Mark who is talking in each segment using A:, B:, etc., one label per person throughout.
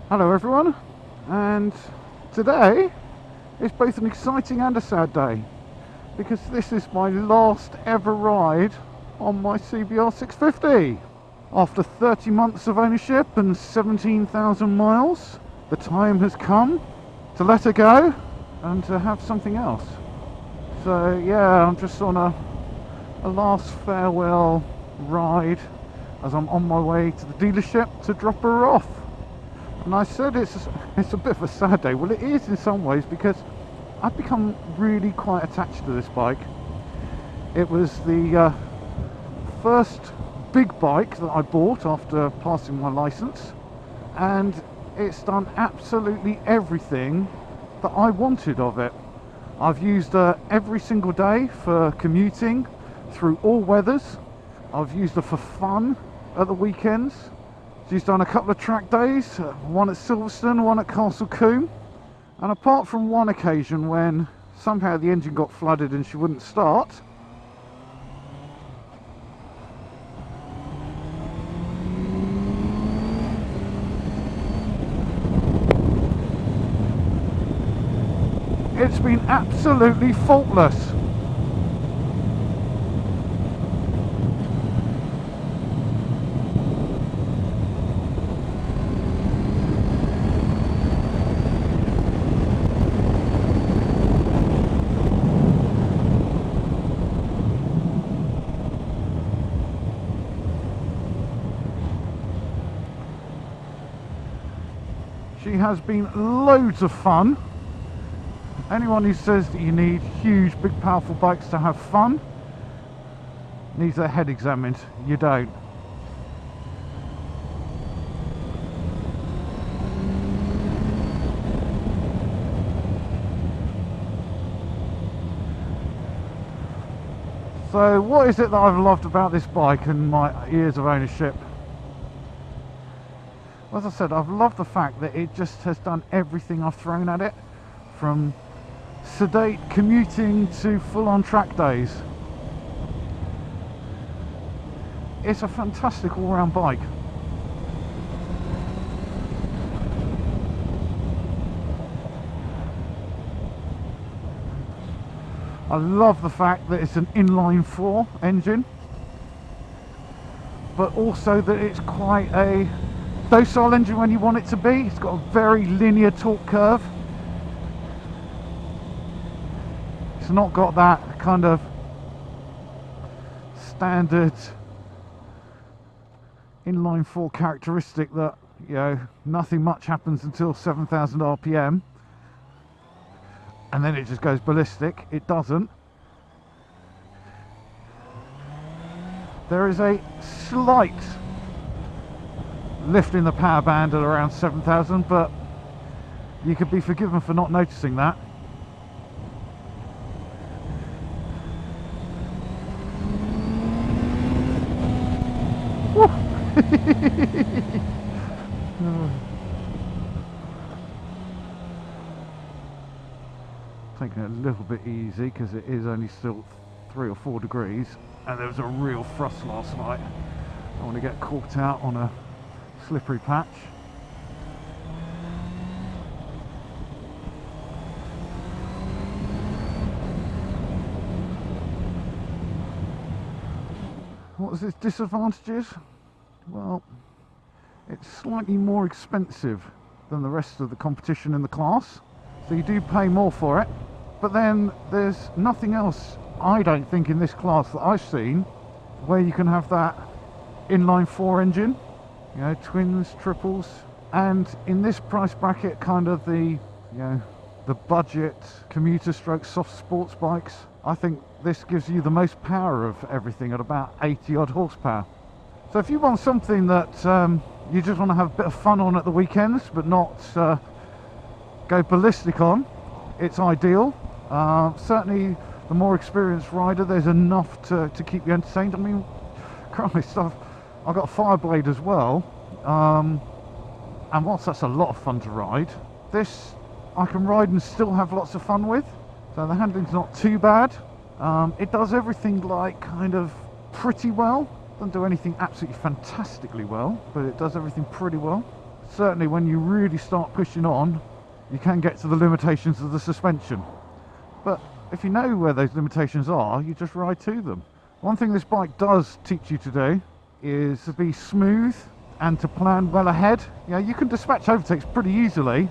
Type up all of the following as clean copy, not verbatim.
A: Hello everyone, and today is both an exciting and a sad day because this is my last ever ride on my CBR650. After 30 months of ownership and 17,000 miles, the time has come to let her go and to have something else. So yeah, I'm just on a last farewell ride as I'm on my way to the dealership to drop her off. And I said it's a bit of a sad day. Well, it is in some ways because I've become really quite attached to this bike. It was the first big bike that I bought after passing my license, and it's done absolutely everything that I wanted of it. I've used her every single day for commuting through all weathers. I've used her for fun at the weekends. She's done a couple of track days, one at Silverstone, one at Castle Combe, and apart from one occasion when somehow the engine got flooded and she wouldn't start, it's been absolutely faultless. She has been loads of fun. Anyone who says that you need huge, big, powerful bikes to have fun needs their head examined. You don't. So what is it that I've loved about this bike and my years of ownership? As I said, I've loved the fact that it just has done everything I've thrown at it, from sedate commuting to full-on track days. It's a fantastic all-round bike. I love the fact that it's an inline-4 engine, but also that it's quite a docile engine when you want it to be. It's got a very linear torque curve. It's not got that kind of standard inline-4 characteristic that, you know, nothing much happens until 7,000 RPM and then it just goes ballistic. It doesn't. There is a slight lift in the power band at around 7,000, but you could be forgiven for not noticing that. Taking it a little bit easy because it is only still 3 or 4 degrees, and there was a real frost last night. I want to get caught out on a slippery patch. What is its disadvantages? Well, it's slightly more expensive than the rest of the competition in the class, so you do pay more for it. But then there's nothing else, I don't think, in this class that I've seen where you can have that inline-4 engine, you know, twins, triples, and in this price bracket, kind of the, you know, the budget commuter stroke soft sports bikes, I think this gives you the most power of everything at about 80 odd horsepower. So if you want something that you just want to have a bit of fun on at the weekends but not go ballistic on, it's ideal. Certainly the more experienced rider, there's enough to keep you entertained. I mean, Christ, I've got a Fireblade as well, and whilst that's a lot of fun to ride, this I can ride and still have lots of fun with. So the handling's not too bad. It does everything like kind of pretty well. Doesn't do anything absolutely fantastically well, but it does everything pretty well. certainly when you really start pushing on, you can get to the limitations of the suspension. But if you know where those limitations are, you just ride to them. One thing this bike does teach you to do is to be smooth and to plan well ahead. You know, you can dispatch overtakes pretty easily,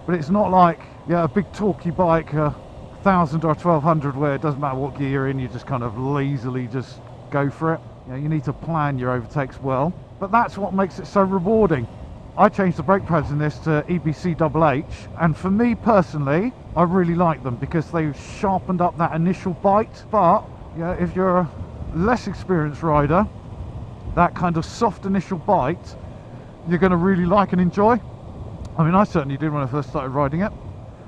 A: but it's not like a big torquey bike, 1000 or 1200, where it doesn't matter what gear you're in, you just kind of lazily just go for it. You know, you need to plan your overtakes well, but that's what makes it so rewarding. I changed the brake pads in this to EBCHH, and for me personally, I really like them because they've sharpened up that initial bite. But if you're a less experienced rider, that kind of soft initial bite you're going to really like and enjoy. I mean, I certainly did when I first started riding it.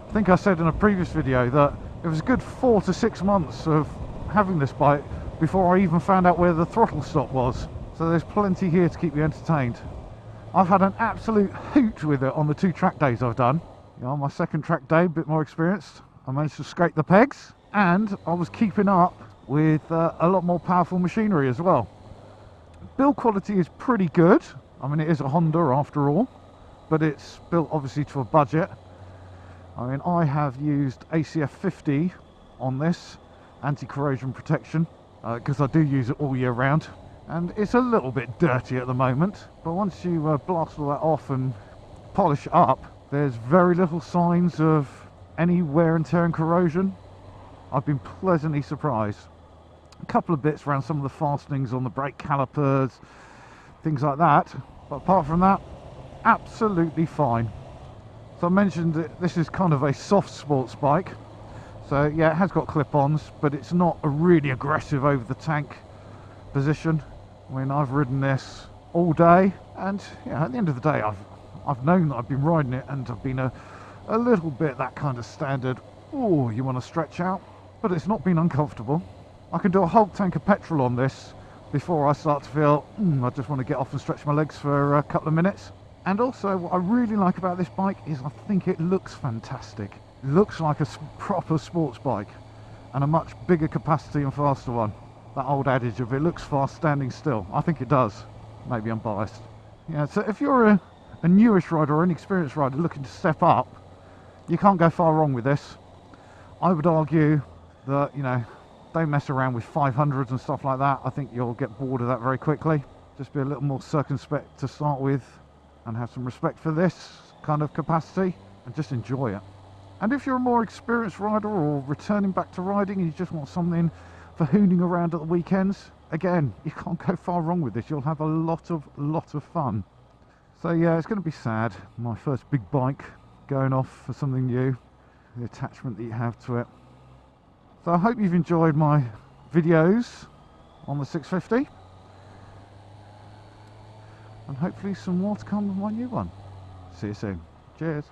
A: I think I said in a previous video that it was a good 4 to 6 months of having this bike before I even found out where the throttle stop was. So there's plenty here to keep you entertained. I've had an absolute hoot with it on the 2 track days I've done. On my second track day, a bit more experienced, I managed to scrape the pegs, and I was keeping up with a lot more powerful machinery as well. Build quality is pretty good. I mean, it is a Honda after all, but it's built obviously to a budget. I mean, I have used ACF 50 on this, anti-corrosion protection, because I do use it all year round. And it's a little bit dirty at the moment, but once you blast all that off and polish it up, there's very little signs of any wear and tear and corrosion. I've been pleasantly surprised. A couple of bits around some of the fastenings on the brake calipers, things like that, but apart from that, absolutely fine. So I mentioned that this is kind of a soft sports bike, so yeah, it has got clip-ons, but it's not a really aggressive over the tank position. I mean, I've ridden this all day, and at the end of the day, I've known that I've been riding it, and I've been a little bit that kind of standard, oh, you want to stretch out, but it's not been uncomfortable. I can do a whole tank of petrol on this before I start to feel, I just want to get off and stretch my legs for a couple of minutes. And also, what I really like about this bike is I think it looks fantastic. It looks like a proper sports bike, and a much bigger capacity and faster one. That old adage of it looks fast standing still, I think it does. Maybe I'm biased. So if you're a newish rider or an experienced rider looking to step up, you can't go far wrong with this. I would argue that, don't mess around with 500s and stuff like that. I think you'll get bored of that very quickly. Just be a little more circumspect to start with, and have some respect for this kind of capacity, and just enjoy it. And if you're a more experienced rider or returning back to riding and you just want something for hooning around at the weekends, again, you can't go far wrong with this. You'll have a lot of fun. So yeah, it's going to be sad, my first big bike going off for something new, the attachment that you have to it. So I hope you've enjoyed my videos on the 650, and hopefully some more to come with my new one. See you soon. Cheers.